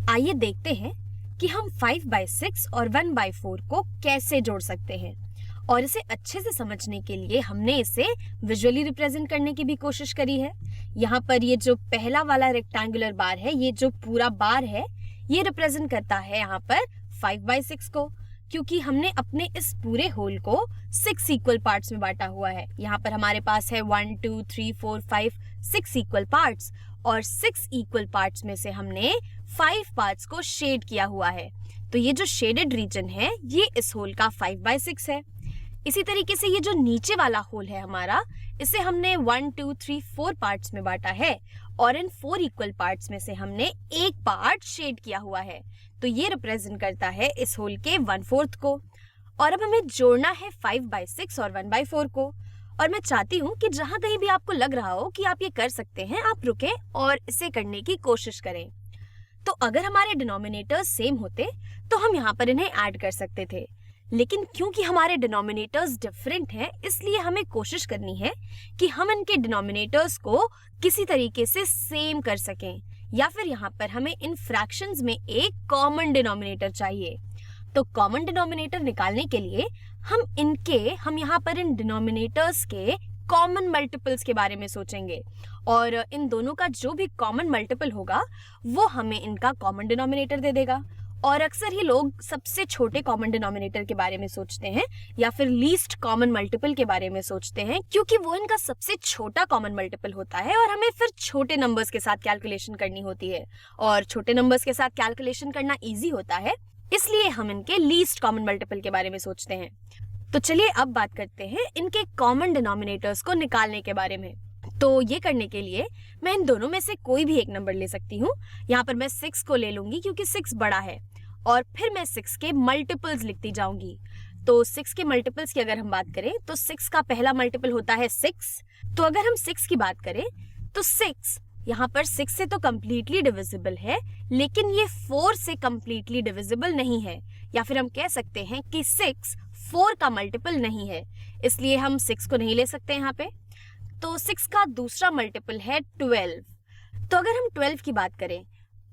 आइए देखते हैं कि हम 5/6 और 1/4 को कैसे जोड़ सकते हैं। और इसे अच्छे से समझने के लिए हमने इसे विजुअली रिप्रेजेंट करने की भी कोशिश करी है। यहाँ पर ये जो पहला वाला रेक्टेंगुलर बार है, ये जो पूरा बार है, ये रिप्रेजेंट करता है यहाँ पर 5/6 को, क्योंकि हमने अपने इस पूरे होल को 6 इक्वल पार्ट्स में बांटा हुआ है। यहाँ पर हमारे पास है 1 2 3 4 5 6 इक्वल पार्ट्स, और 6 इक्वल पार्ट्स में से हमने 5 पार्ट्स को शेड किया हुआ है। तो ये जो शेडेड रीजन है, ये इस होल का 5/6 है। इसी तरीके से ये जो नीचे वाला होल है हमारा, इसे हमने 1 2 3 4 पार्ट्स में बांटा है, और इन 4 इक्वल पार्ट्स में से हमने एक पार्ट शेड किया हुआ है। तो ये रिप्रेजेंट करता है इस होल के 1/4 को। और अब हमें जोड़ना है 5/6 और 1/4 को। और मैं चाहती हूँ कि जहां कहीं भी आपको लग रहा हो कि आप ये कर सकते हैं, आप रुकें और इसे करने की कोशिश करें। तो अगर हमारे डिनोमिनेटर्स सेम होते तो हम यहाँ पर इन्हें ऐड कर सकते थे, लेकिन क्योंकि हमारे डिनोमिनेटर्स डिफरेंट हैं, इसलिए हमें कोशिश करनी है कि हम इनके डिनोमिनेटर्स को किसी तरीके से सेम कर सकें, या फिर यहाँ पर हमें इन फ्रैक्शंस में एक कॉमन डिनोमिनेटर चाहिए। तो कॉमन डिनोमिनेटर निकालने के लिए हम यहाँ पर इन डिनोमिनेटर्स के कॉमन मल्टीपल्स के बारे में सोचेंगे, और इन दोनों का जो भी कॉमन मल्टीपल होगा वो हमें इनका कॉमन डिनोमिनेटर दे देगा। और अक्सर ही लोग सबसे छोटे कॉमन डिनोमिनेटर के बारे में सोचते हैं, या फिर लीस्ट कॉमन मल्टीपल के बारे में सोचते हैं, क्योंकि वो इनका सबसे छोटा कॉमन मल्टीपल होता है और हमें फिर छोटे नंबर्स के साथ कैलकुलेशन करनी होती है। और छोटे नंबर्स के साथ कैलकुलेशन करना इजी होता है, इसलिए हम इनके लीस्ट कॉमन मल्टीपल के बारे में सोचते हैं। तो चलिए अब बात करते हैं इनके कॉमन डिनोमिनेटर्स को निकालने के बारे में। तो ये करने के लिए मैं इन दोनों में से कोई भी एक नंबर ले सकती हूँ। यहाँ पर मैं 6 को ले लूंगी क्योंकि 6 बड़ा है, और फिर मैं 6 के मल्टीपल्स लिखती जाऊंगी। तो 6 के मल्टीपल्स की अगर हम बात करें तो 6 का पहला मल्टीपल होता है 6। तो अगर हम 6 की बात करें तो 6 यहाँ पर 6 से तो कंप्लीटली डिविजिबल है, लेकिन ये 4 से कंप्लीटली डिविजिबल नहीं है, या फिर हम कह सकते हैं कि 6 4 का मल्टीपल नहीं है, इसलिए हम 6 को नहीं ले सकते यहाँ पे। तो 6 का दूसरा मल्टीपल है 12। तो अगर हम 12 की बात करें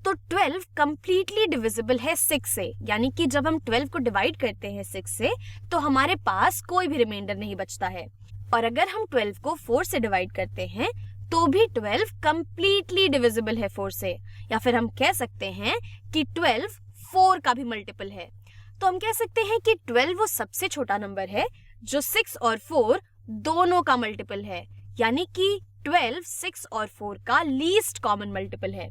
तो 12 कंप्लीटली डिविजिबल है 6 से, यानी कि जब हम 12 को डिवाइड करते हैं 6 से तो हमारे पास कोई भी रिमाइंडर नहीं बचता है। और अगर हम 12 को 4 से डिवाइड करते हैं तो भी 12 कंप्लीटली डिविजिबल है 4 से, या फिर हम कह सकते हैं कि 12 4 का भी मल्टीपल है। तो हम कह सकते हैं कि 12 वो सबसे छोटा नंबर है जो 6 और 4 दोनों का मल्टीपल है, यानी कि 12 6 और 4 का लीस्ट कॉमन मल्टीपल है।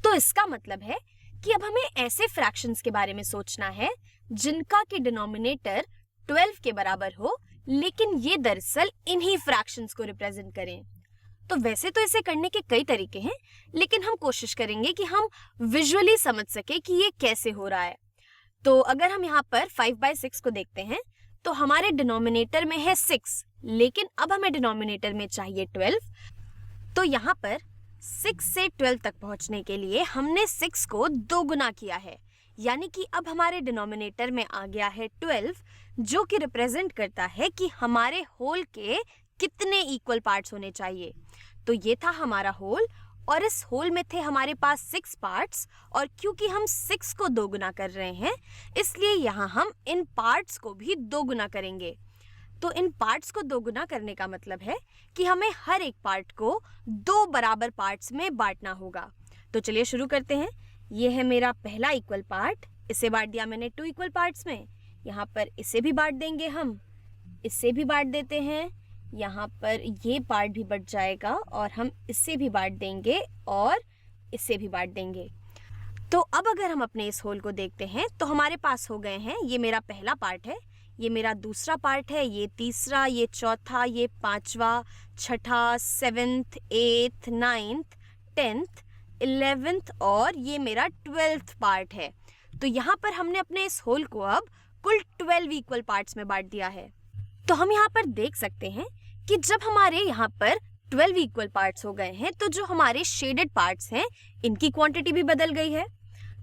तो इसका मतलब है कि अब हमें ऐसे फ्रैक्शंस के बारे में सोचना है जिनका की डिनोमिनेटर 12 के बराबर हो, लेकिन ये दरअसल इन्हीं फ्रैक्शंस को रिप्रेजेंट करें। तो वैसे तो इसे करने के कई तरीके हैं, लेकिन हम कोशिश करेंगे कि हम विजुअली समझ सके कि ये कैसे हो रहा है। तो अगर हम यहाँ पर 5/6 को देखते हैं तो हमारे डिनोमिनेटर में है 6, लेकिन अब हमें डिनोमिनेटर में चाहिए 12। तो यहाँ पर 6 से 12 तक पहुंचने के लिए हमने 6 को 2 गुना किया है, यानी कि अब हमारे डिनोमिनेटर में आ गया है 12, जो कि रिप्रेजेंट करता है कि हमारे होल के कितने इक्वल पार्ट्स होने चाहिए। तो ये था हमारा होल, और इस होल में थे हमारे पास 6 पार्ट्स, और क्योंकि हम 6 को 2 गुना कर रहे हैं, इसलिए यहाँ हम इन पार्ट्स को भी 2 गुना करेंगे। तो इन पार्ट्स को 2 गुना करने का मतलब है कि हमें हर एक पार्ट को 2 बराबर पार्ट्स में बांटना होगा। तो चलिए शुरू करते हैं। ये है मेरा पहला इक्वल पार्ट, इसे बांट दिया मैंने 2 इक्वल पार्ट्स में। यहाँ पर इसे भी बांट देंगे हम, इसे भी बांट देते हैं, यहाँ पर ये पार्ट भी बच जाएगा, और हम इसे भी बांट देंगे और इसे भी बांट देंगे। तो अब अगर हम अपने इस होल को देखते हैं तो हमारे पास हो गए हैं, ये मेरा पहला पार्ट है, ये मेरा दूसरा पार्ट है, ये तीसरा, ये चौथा, ये पांचवा, छठा, 7th 8th 9th 10th 11th और ये मेरा 12th पार्ट है। तो यहाँ पर हमने अपने इस होल को अब कुल 12 इक्वल पार्ट्स में बांट दिया है। तो हम यहाँ पर देख सकते हैं कि जब हमारे यहाँ पर 12 इक्वल पार्ट्स हो गए हैं तो जो हमारे शेडेड पार्ट्स हैं इनकी क्वांटिटी भी बदल गई है।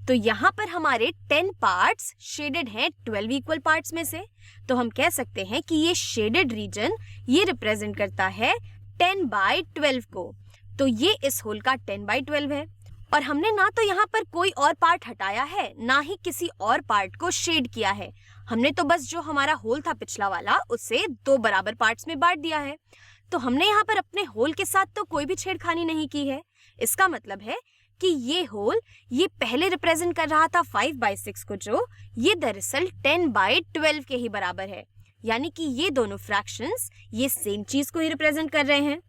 तो यहाँ पर हमारे 10 पार्ट्स शेडेड हैं 12 इक्वल पार्ट्स में से। तो हम कह सकते हैं कि ये शेडेड रीजन ये रिप्रेजेंट करता है 10/12 को। तो ये इस होल का 10/12 है। और हमने ना तो यहाँ पर कोई और पार्ट हटाया है, ना ही किसी और पार्ट को शेड किया है। हमने तो बस जो हमारा होल था पिछला वाला, उसे 2 बराबर पार्ट्स में बांट दिया है। तो हमने यहाँ पर अपने होल के साथ तो कोई भी छेड़खानी नहीं की है। इसका मतलब है कि ये होल, ये पहले रिप्रेजेंट कर रहा था 5/6 को, जो ये दरअसल 10/12 के ही बराबर है। यानी कि ये दोनों फ्रैक्शंस ये सेम चीज को ही रिप्रेजेंट कर रहे हैं।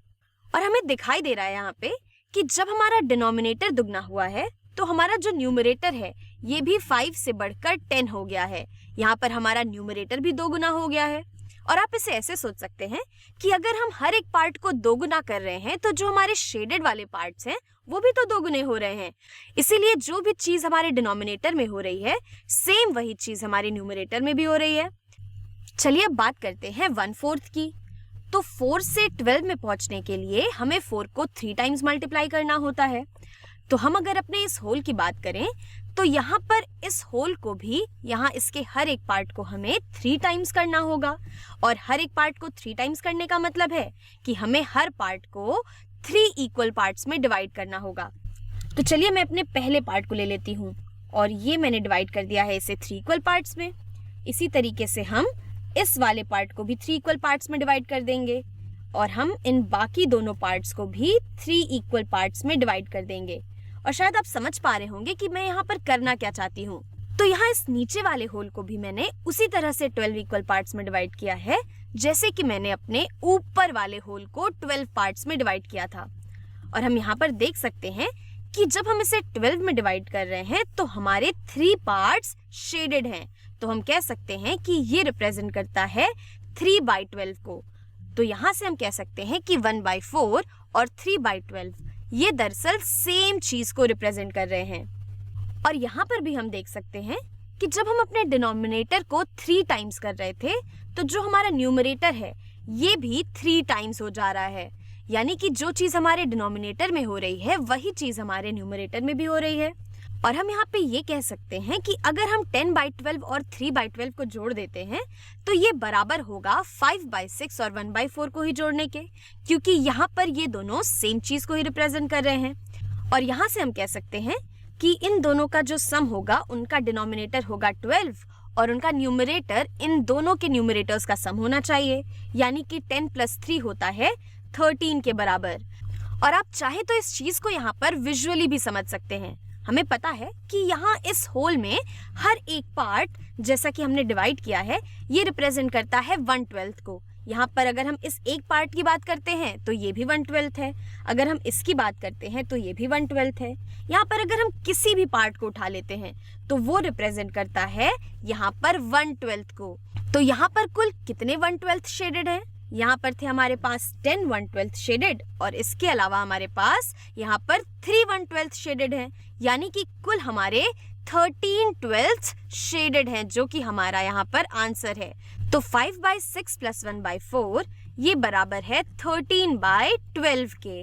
और हमें दिखाई दे रहा है यहाँ पे कि जब हमारा डिनोमिनेटर दुगना हुआ है तो हमारा जो न्यूमरेटर है ये भी 5 से बढ़कर 10 हो गया है। यहाँ पर हमारा न्यूमरेटर भी 2 गुना हो गया है। और आप इसे ऐसे सोच सकते हैं कि अगर हम हर एक पार्ट को 2 गुना कर रहे हैं तो जो हमारे शेडेड वाले पार्ट्स हैं वो भी तो 2 गुने हो रहे हैं। इसीलिए जो भी चीज हमारे डिनोमिनेटर में हो रही है, सेम वही चीज हमारे न्यूमरेटर में भी हो रही है। चलिए अब बात करते हैं 1/4 की। तो 4 से 12 में पहुंचने के लिए हमें 4 को 3 टाइम्स मल्टीप्लाई करना होता है। तो हम अगर अपने इस होल की बात करें तो यहाँ पर इस होल को भी, यहाँ इसके हर एक पार्ट को हमें 3 टाइम्स करना होगा। और हर एक पार्ट को 3 टाइम्स करने का मतलब है कि हमें हर पार्ट को 3 इक्वल पार्ट्स में डिवाइड करना होगा। तो चलिए मैं अपने पहले पार्ट को ले लेती हूँ और ये मैंने डिवाइड कर दिया है इसे 3 इक्वल पार्ट्स में। इसी तरीके से हम इस वाले पार्ट को भी 3 इक्वल पार्ट्स में डिवाइड कर देंगे और हम इन बाकी दोनों पार्ट्स को भी 3 इक्वल पार्ट्स में डिवाइड कर देंगे। और शायद आप समझ पा रहे होंगे कि मैं यहाँ पर करना क्या चाहती हूँ। तो यहाँ इस नीचे वाले होल को भी मैंने उसी तरह से 12 इक्वल पार्ट्स में डिवाइड किया है, जैसे कि मैंने अपने ऊपर वाले होल को 12 पार्ट्स में डिवाइड किया था। और हम यहाँ पर देख सकते हैं कि जब हम इसे 12 में डिवाइड कर रहे हैं तो हमारे 3 पार्ट्स शेडेड हैं। तो हम कह सकते हैं कि ये रिप्रेजेंट करता है 3/12 को। तो यहाँ से हम कह सकते हैं कि 1/4 और 3/12 ये दरअसल सेम चीज को रिप्रेजेंट कर रहे हैं। और यहाँ पर भी हम देख सकते हैं कि जब हम अपने डिनोमिनेटर को 3 टाइम्स कर रहे थे तो जो हमारा न्यूमरेटर है ये भी 3 टाइम्स हो जा रहा है। यानी कि जो चीज हमारे डिनोमिनेटर में हो रही है वही चीज हमारे न्यूमरेटर में भी हो रही है। और हम यहाँ पे ये कह सकते हैं कि अगर हम 10/12 और 3/12 को जोड़ देते हैं तो ये बराबर होगा 5/6 और 1/4 को ही जोड़ने के, क्योंकि यहाँ पर ये दोनों सेम चीज को ही रिप्रेजेंट कर रहे हैं। और यहाँ से हम कह सकते हैं कि इन दोनों का जो सम होगा उनका डिनोमिनेटर होगा 12 और उनका न्यूमरेटर इन दोनों के न्यूमरेटर्स का सम होना चाहिए। यानी कि 10 + 3 होता है 13 के बराबर। और आप चाहे तो इस चीज को यहाँ पर विजुअली भी समझ सकते हैं। हमें पता है कि यहाँ इस होल में हर एक पार्ट, जैसा कि हमने डिवाइड किया है, ये रिप्रेजेंट करता है 1/12 को। यहाँ पर अगर हम इस एक पार्ट की बात करते हैं तो ये भी 1/12 है, अगर हम इसकी बात करते हैं तो ये भी 1/12 है। यहाँ पर अगर हम किसी भी पार्ट को उठा लेते हैं तो वो रिप्रेजेंट करता है यहाँ पर 1/12 को। तो यहाँ पर कुल कितने 1/12 शेडेड हैं? यहाँ पर थे हमारे पास 10 1/12 शेडेड और इसके अलावा हमारे पास यहाँ पर 3 1/12 शेडेड हैं। यानी कि कुल हमारे 13 12 शेडेड हैं, जो कि हमारा यहाँ पर आंसर है। तो 5/6 + 1/4 ये बराबर है 13/12 के।